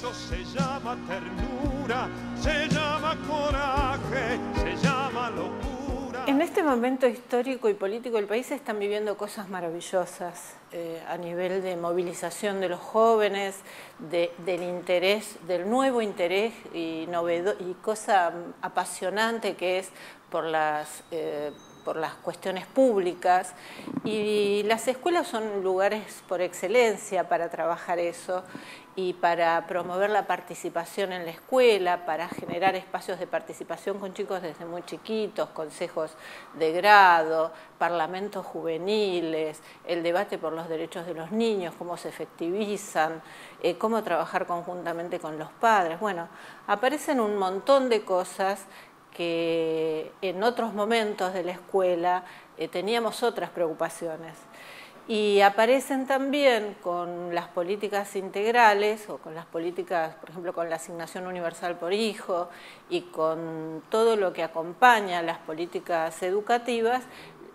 Eso se llama ternura, se llama coraje, se llama locura. En este momento histórico y político del país se están viviendo cosas maravillosas a nivel de movilización de los jóvenes, del interés, del nuevo interés y cosa apasionante que es por las cuestiones públicas, y las escuelas son lugares por excelencia para trabajar eso y para promover la participación en la escuela, para generar espacios de participación con chicos desde muy chiquitos, consejos de grado, parlamentos juveniles, el debate por los derechos de los niños, cómo se efectivizan, cómo trabajar conjuntamente con los padres. Bueno, aparecen un montón de cosas que en otros momentos de la escuela teníamos otras preocupaciones. Y aparecen también con las políticas integrales o con las políticas, por ejemplo, con la asignación universal por hijo y con todo lo que acompaña las políticas educativas,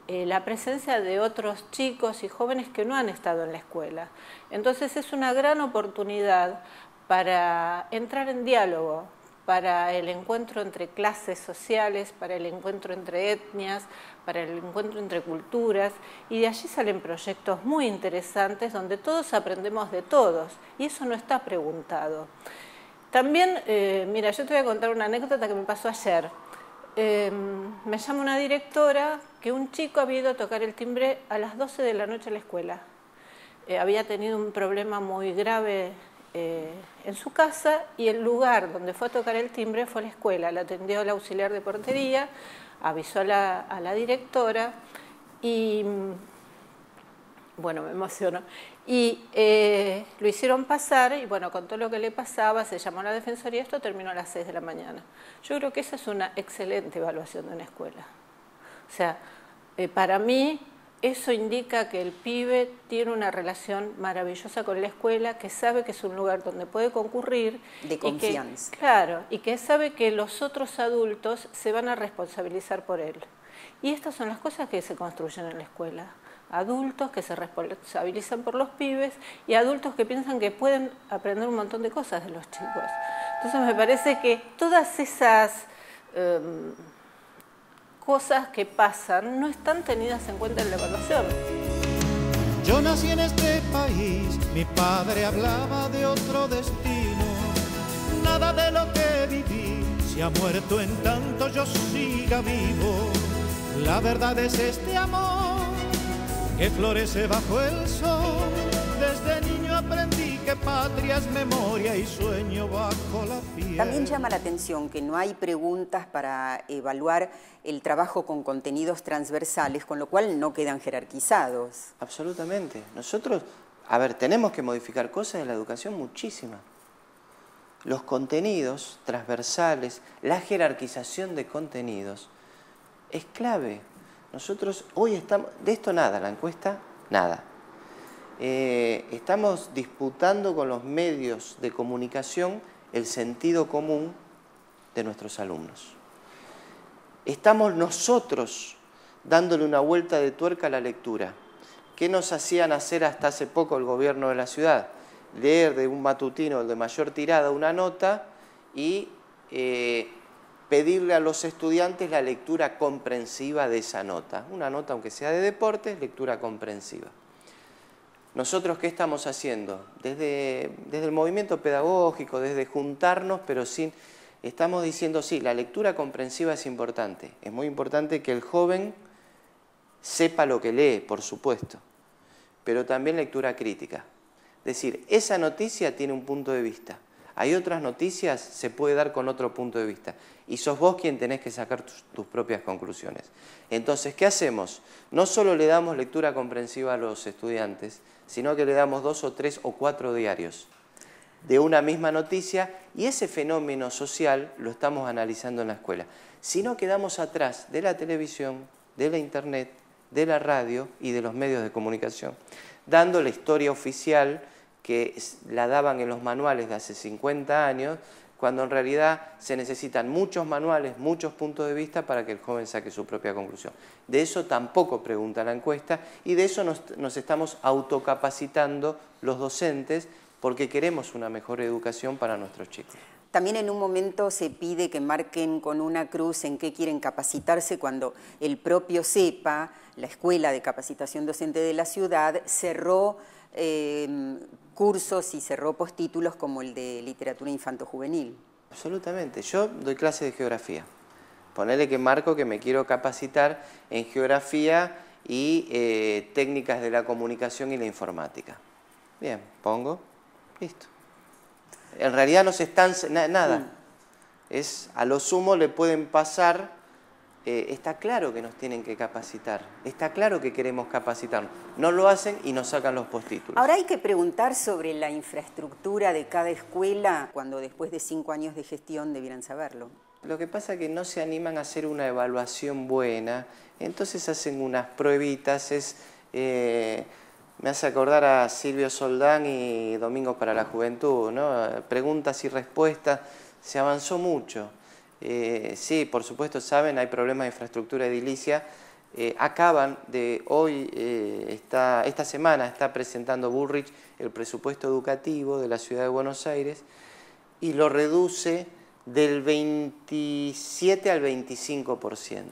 la presencia de otros chicos y jóvenes que no han estado en la escuela. Entonces es una gran oportunidad para entrar en diálogo, para el encuentro entre clases sociales, para el encuentro entre etnias, para el encuentro entre culturas, y de allí salen proyectos muy interesantes donde todos aprendemos de todos, y eso no está preguntado. También, mira, yo te voy a contar una anécdota que me pasó ayer. Me llama una directora que un chico había ido a tocar el timbre a las 12 de la noche a la escuela. Había tenido un problema muy grave en su casa, y el lugar donde fue a tocar el timbre fue la escuela. La atendió el auxiliar de portería, avisó a la directora y, bueno, me emocionó. Y lo hicieron pasar y, bueno, contó lo que le pasaba, se llamó a la defensoría, esto terminó a las 6 de la mañana. Yo creo que esa es una excelente evaluación de una escuela. O sea, para mí eso indica que el pibe tiene una relación maravillosa con la escuela, que sabe que es un lugar donde puede concurrir. De confianza. Claro, y que sabe que los otros adultos se van a responsabilizar por él. Y estas son las cosas que se construyen en la escuela. Adultos que se responsabilizan por los pibes y adultos que piensan que pueden aprender un montón de cosas de los chicos. Entonces me parece que todas esas cosas que pasan no están tenidas en cuenta en la evaluación. Yo nací en este país, mi padre hablaba de otro destino. Nada de lo que viví se ha muerto en tanto yo siga vivo. La verdad es este amor que florece bajo el sol. Desde niño aprendí que patria es memoria y sueño bajo la piel. También llama la atención que no hay preguntas para evaluar el trabajo con contenidos transversales, con lo cual no quedan jerarquizados. Absolutamente. Nosotros, a ver, tenemos que modificar cosas de la educación muchísimas. Los contenidos transversales, la jerarquización de contenidos es clave. Nosotros hoy estamos, de esto nada, la encuesta, nada. Estamos disputando con los medios de comunicación el sentido común de nuestros alumnos. Estamos nosotros dándole una vuelta de tuerca a la lectura. ¿Qué nos hacían hacer hasta hace poco el gobierno de la ciudad? Leer de un matutino de mayor tirada una nota y pedirle a los estudiantes la lectura comprensiva de esa nota. Una nota, aunque sea de deportes, lectura comprensiva. ¿Nosotros qué estamos haciendo? Desde el movimiento pedagógico, desde juntarnos, pero sin... Estamos diciendo, sí, la lectura comprensiva es importante. Es muy importante que el joven sepa lo que lee, por supuesto, pero también lectura crítica. Es decir, esa noticia tiene un punto de vista. Hay otras noticias, se puede dar con otro punto de vista. Y sos vos quien tenés que sacar tus propias conclusiones. Entonces, ¿qué hacemos? No solo le damos lectura comprensiva a los estudiantes, sino que le damos 2 o 3 o 4 diarios de una misma noticia, y ese fenómeno social lo estamos analizando en la escuela. Si no, quedamos atrás de la televisión, de la internet, de la radio y de los medios de comunicación, dando la historia oficial que la daban en los manuales de hace 50 años, cuando en realidad se necesitan muchos manuales, muchos puntos de vista para que el joven saque su propia conclusión. De eso tampoco pregunta la encuesta, y de eso nos estamos autocapacitando los docentes porque queremos una mejor educación para nuestros chicos. También en un momento se pide que marquen con una cruz en qué quieren capacitarse cuando el propio CEPA, la Escuela de Capacitación Docente de la ciudad, cerró cursos y cerró postítulos como el de literatura infanto-juvenil. Absolutamente. Yo doy clases de geografía. Ponele que marco que me quiero capacitar en geografía y técnicas de la comunicación y la informática. Bien, pongo, listo. En realidad no se están nada. Es, a lo sumo le pueden pasar, está claro que nos tienen que capacitar, está claro que queremos capacitarnos. No lo hacen y nos sacan los postítulos. Ahora hay que preguntar sobre la infraestructura de cada escuela cuando después de 5 años de gestión debieran saberlo. Lo que pasa es que no se animan a hacer una evaluación buena, entonces hacen unas pruebitas, me hace acordar a Silvio Soldán y Domingos para la Juventud, ¿no? Preguntas y respuestas, se avanzó mucho. Sí, por supuesto, saben, hay problemas de infraestructura edilicia. Acaban de, hoy, esta semana está presentando Bullrich el presupuesto educativo de la Ciudad de Buenos Aires y lo reduce del 27 al 25%.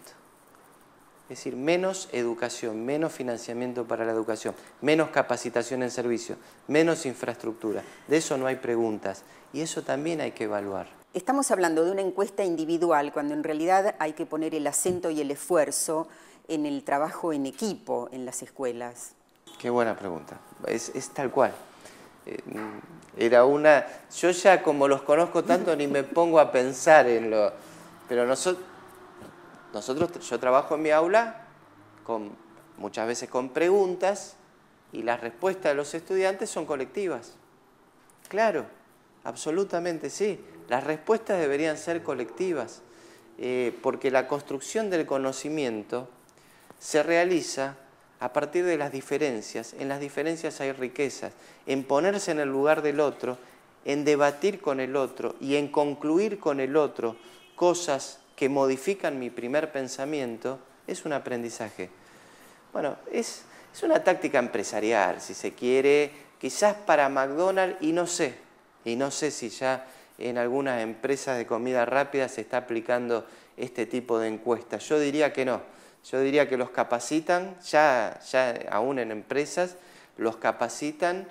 Es decir, menos educación, menos financiamiento para la educación, menos capacitación en servicio, menos infraestructura. De eso no hay preguntas y eso también hay que evaluar. Estamos hablando de una encuesta individual cuando en realidad hay que poner el acento y el esfuerzo en el trabajo en equipo en las escuelas. Qué buena pregunta. Es tal cual. Era una... Yo ya como los conozco tanto ni me pongo a pensar en lo... Pero yo trabajo en mi aula muchas veces con preguntas y las respuestas de los estudiantes son colectivas. Claro, absolutamente sí. Las respuestas deberían ser colectivas porque la construcción del conocimiento se realiza a partir de las diferencias. En las diferencias hay riquezas. En ponerse en el lugar del otro, en debatir con el otro y en concluir con el otro cosas que modifican mi primer pensamiento, es un aprendizaje. Bueno, es una táctica empresarial, si se quiere, quizás para McDonald's, y no sé si ya en algunas empresas de comida rápida se está aplicando este tipo de encuestas. Yo diría que no. Yo diría que los capacitan, ya aún en empresas, los capacitan,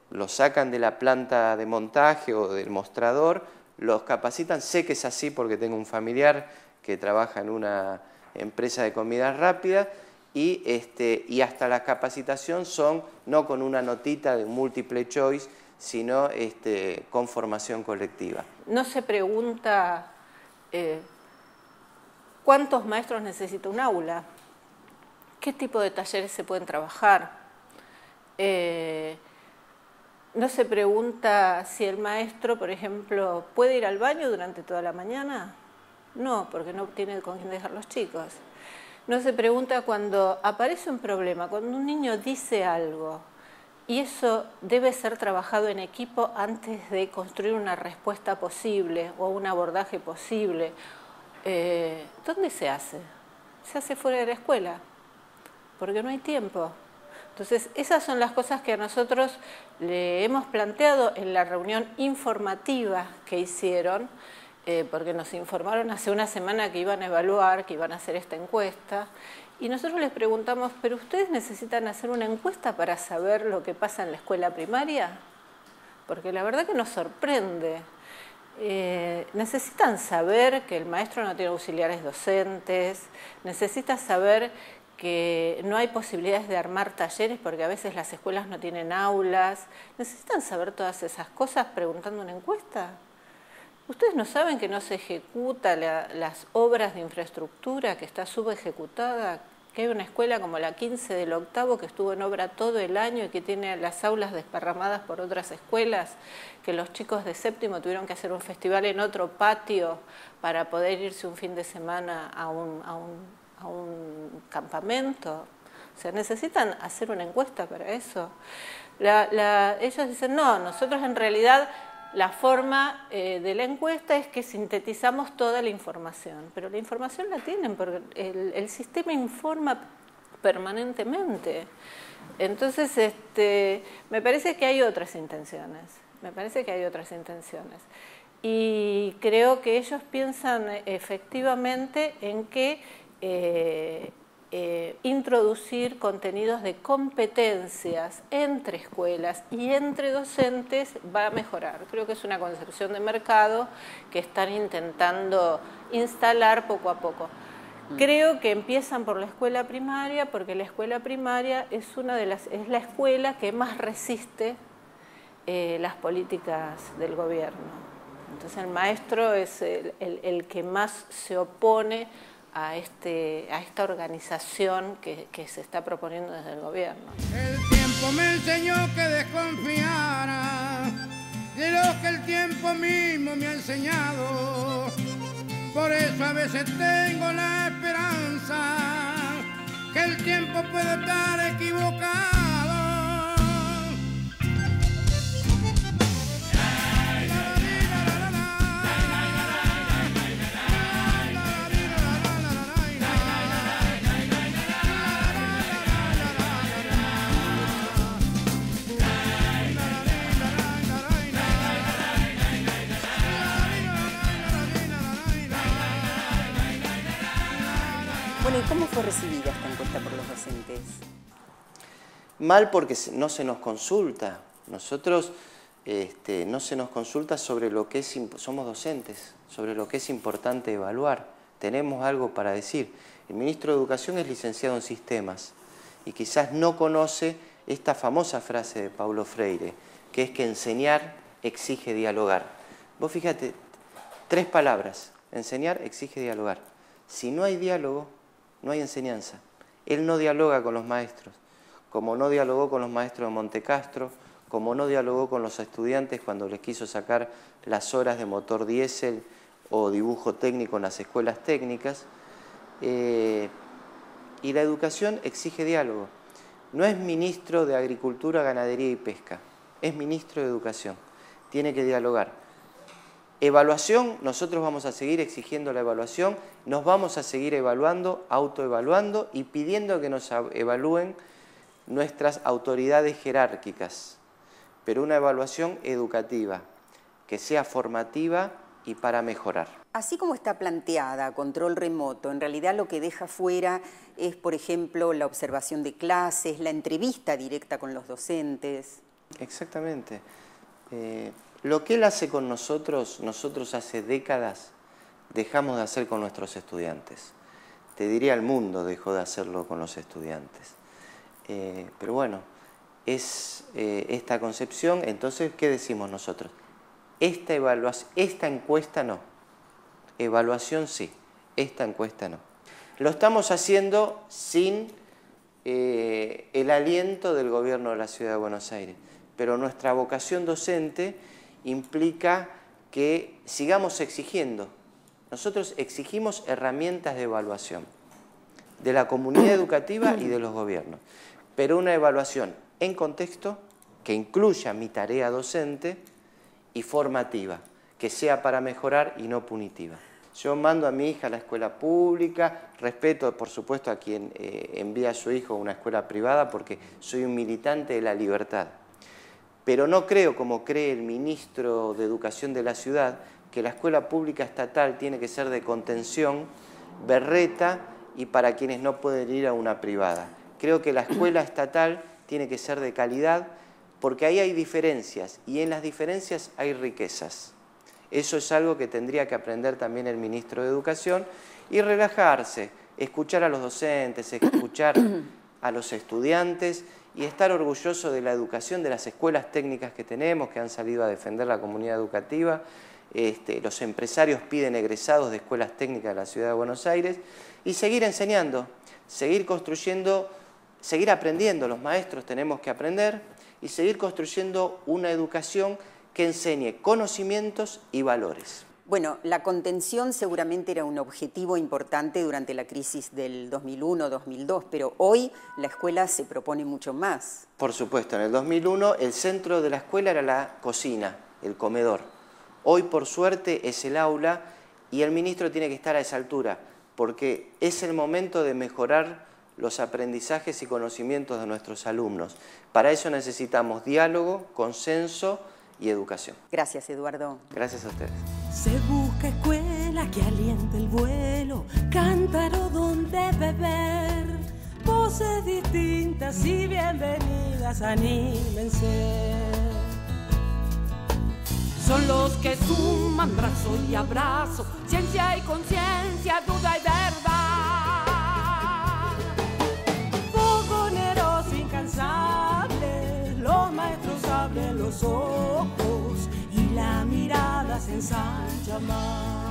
los sacan de la planta de montaje o del mostrador, los capacitan, sé que es así porque tengo un familiar que trabaja en una empresa de comida rápida y hasta la capacitación son no con una notita de múltiple choice, sino con formación colectiva. No se pregunta cuántos maestros necesita un aula, qué tipo de talleres se pueden trabajar. No se pregunta si el maestro, por ejemplo, puede ir al baño durante toda la mañana. No, porque no tiene con quién dejar los chicos. No se pregunta cuando aparece un problema, cuando un niño dice algo, y eso debe ser trabajado en equipo antes de construir una respuesta posible o un abordaje posible. ¿Dónde se hace? Se hace fuera de la escuela, porque no hay tiempo. Entonces, esas son las cosas que a nosotros le hemos planteado en la reunión informativa que hicieron, porque nos informaron hace una semana que iban a evaluar, que iban a hacer esta encuesta, y nosotros les preguntamos, ¿pero ustedes necesitan hacer una encuesta para saber lo que pasa en la escuela primaria? Porque la verdad que nos sorprende. Necesitan saber que el maestro no tiene auxiliares docentes, necesitan saber que no hay posibilidades de armar talleres porque a veces las escuelas no tienen aulas. ¿Necesitan saber todas esas cosas preguntando una encuesta? ¿Ustedes no saben que no se ejecuta las obras de infraestructura, que está subejecutada? Que hay una escuela como la 15 del octavo que estuvo en obra todo el año y que tiene las aulas desparramadas por otras escuelas, que los chicos de séptimo tuvieron que hacer un festival en otro patio para poder irse un fin de semana a un campamento. O sea, necesitan hacer una encuesta para eso. Ellos dicen, no, nosotros en realidad la forma de la encuesta es que sintetizamos toda la información, pero la información la tienen porque el sistema informa permanentemente. Entonces, me parece que hay otras intenciones. Y creo que ellos piensan efectivamente en que introducir contenidos de competencias entre escuelas y entre docentes va a mejorar. Creo que es una concepción de mercado que están intentando instalar poco a poco. Creo que empiezan por la escuela primaria, porque la escuela primaria es la escuela que más resiste las políticas del gobierno. Entonces el maestro es el que más se opone a esta organización que se está proponiendo desde el gobierno. El tiempo me enseñó que desconfiara de lo que el tiempo mismo me ha enseñado. Por eso a veces tengo la esperanza que el tiempo puede estar equivocado. Bueno, ¿y cómo fue recibida esta encuesta por los docentes? Mal, porque no se nos consulta. Nosotros no se nos consulta sobre lo que somos docentes, sobre lo que es importante evaluar. Tenemos algo para decir. El ministro de Educación es licenciado en sistemas y quizás no conoce esta famosa frase de Paulo Freire, que es que enseñar exige dialogar. Vos fíjate, 3 palabras: enseñar exige dialogar. Si no hay diálogo, no hay enseñanza. Él no dialoga con los maestros, como no dialogó con los maestros de Montecastro, como no dialogó con los estudiantes cuando les quiso sacar las horas de motor diésel o dibujo técnico en las escuelas técnicas. Y la educación exige diálogo. No es ministro de Agricultura, Ganadería y Pesca, es ministro de Educación. Tiene que dialogar. Evaluación, nosotros vamos a seguir exigiendo la evaluación, nos vamos a seguir evaluando, autoevaluando y pidiendo que nos evalúen nuestras autoridades jerárquicas, pero una evaluación educativa, que sea formativa y para mejorar. Así como está planteada, control remoto, en realidad lo que deja fuera es, por ejemplo, la observación de clases, la entrevista directa con los docentes. Exactamente. Lo que él hace con nosotros hace décadas dejamos de hacer con nuestros estudiantes. Te diría, el mundo dejó de hacerlo con los estudiantes. Pero bueno, es esta concepción. Entonces, ¿qué decimos nosotros? Esta encuesta no. Evaluación sí, esta encuesta no. Lo estamos haciendo sin el aliento del gobierno de la Ciudad de Buenos Aires, pero nuestra vocación docente implica que sigamos exigiendo. Nosotros exigimos herramientas de evaluación de la comunidad educativa y de los gobiernos, pero una evaluación en contexto que incluya mi tarea docente y formativa, que sea para mejorar y no punitiva. Yo mando a mi hija a la escuela pública, respeto por supuesto a quien envía a su hijo a una escuela privada porque soy un militante de la libertad. Pero no creo, como cree el ministro de Educación de la ciudad, que la escuela pública estatal tiene que ser de contención, berreta y para quienes no pueden ir a una privada. Creo que la escuela estatal tiene que ser de calidad porque ahí hay diferencias y en las diferencias hay riquezas. Eso es algo que tendría que aprender también el ministro de Educación y relajarse, escuchar a los docentes, escuchar a los estudiantes y estar orgulloso de la educación, de las escuelas técnicas que tenemos, que han salido a defender la comunidad educativa. Los empresarios piden egresados de escuelas técnicas de la Ciudad de Buenos Aires y seguir enseñando, seguir construyendo, seguir aprendiendo. Los maestros tenemos que aprender y seguir construyendo una educación que enseñe conocimientos y valores. Bueno, la contención seguramente era un objetivo importante durante la crisis del 2001-2002, pero hoy la escuela se propone mucho más. Por supuesto, en el 2001 el centro de la escuela era la cocina, el comedor. Hoy, por suerte, es el aula y el ministro tiene que estar a esa altura, porque es el momento de mejorar los aprendizajes y conocimientos de nuestros alumnos. Para eso necesitamos diálogo, consenso y educación. Gracias, Eduardo. Gracias a ustedes. Se busca escuela que aliente el vuelo, cántaro donde beber, voces distintas y bienvenidas, anímense. Son los que suman brazo y abrazo, ciencia y conciencia, duda y verdad. Fogoneros incansables, los maestros abren los ojos y la mirada se ensancha más.